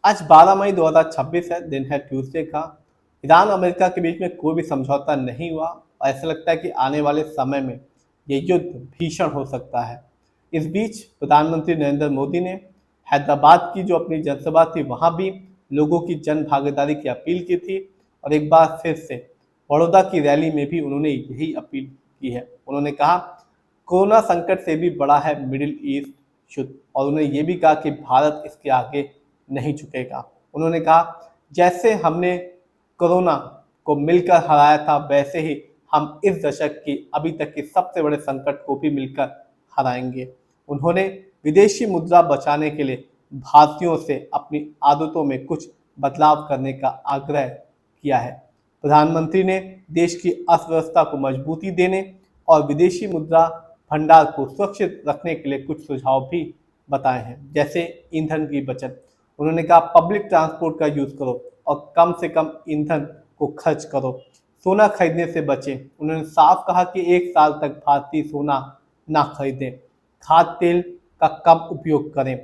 आज 12 मई 2026 है, दिन है ट्यूसडे का। ईरान अमेरिका के बीच में कोई भी समझौता नहीं हुआ और ऐसा लगता है कि आने वाले समय में ये युद्ध भीषण हो सकता है। इस बीच प्रधानमंत्री नरेंद्र मोदी ने हैदराबाद की जो अपनी जनसभा थी वहां भी लोगों की जन भागीदारी की अपील की थी और एक बार फिर से बड़ौदा की रैली में भी उन्होंने यही अपील की है। उन्होंने कहा कोरोना संकट से भी बड़ा है मिडिल ईस्ट युद्ध और उन्होंने ये भी कहा कि भारत इसके आगे नहीं झुकेगा। उन्होंने कहा जैसे हमने कोरोना को मिलकर हराया था वैसे ही हम इस दशक की अभी तक की सबसे बड़े संकट को भी मिलकर हराएंगे। उन्होंने विदेशी मुद्रा बचाने के लिए भारतीयों से अपनी आदतों में कुछ बदलाव करने का आग्रह किया है। प्रधानमंत्री ने देश की अर्थव्यवस्था को मजबूती देने और विदेशी मुद्रा भंडार को सुरक्षित रखने के लिए कुछ सुझाव भी बताए हैं, जैसे ईंधन की बचत। उन्होंने कहा पब्लिक ट्रांसपोर्ट का यूज करो और कम से कम ईंधन को खर्च करो, सोना खरीदने से बचें। उन्होंने साफ कहा कि 1 साल तक भारतीय सोना ना खरीदें, खाद्य तेल का कम उपयोग करें,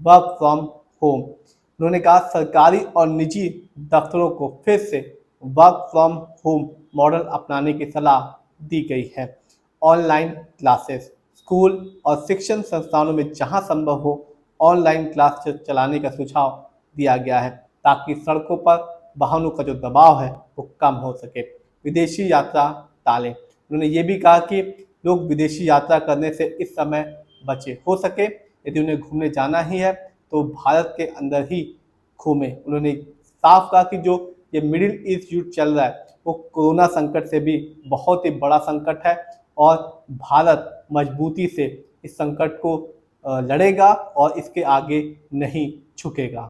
वर्क फ्रॉम होम। उन्होंने कहा सरकारी और निजी दफ्तरों को फिर से वर्क फ्रॉम होम मॉडल अपनाने की सलाह दी गई है। ऑनलाइन क्लासेस, स्कूल और शिक्षण संस्थानों में जहां संभव हो ऑनलाइन क्लास चलाने का सुझाव दिया गया है ताकि सड़कों पर वाहनों का जो दबाव है वो कम हो सके। विदेशी यात्रा टालें। उन्होंने ये भी कहा कि लोग विदेशी यात्रा करने से इस समय बचे। हो सके यदि उन्हें घूमने जाना ही है तो भारत के अंदर ही घूमें। उन्होंने साफ कहा कि जो ये मिडिल ईस्ट युद्ध चल रहा है वो कोरोना संकट से भी बहुत ही बड़ा संकट है और भारत मजबूती से इस संकट को लड़ेगा और इसके आगे नहीं झुकेगा।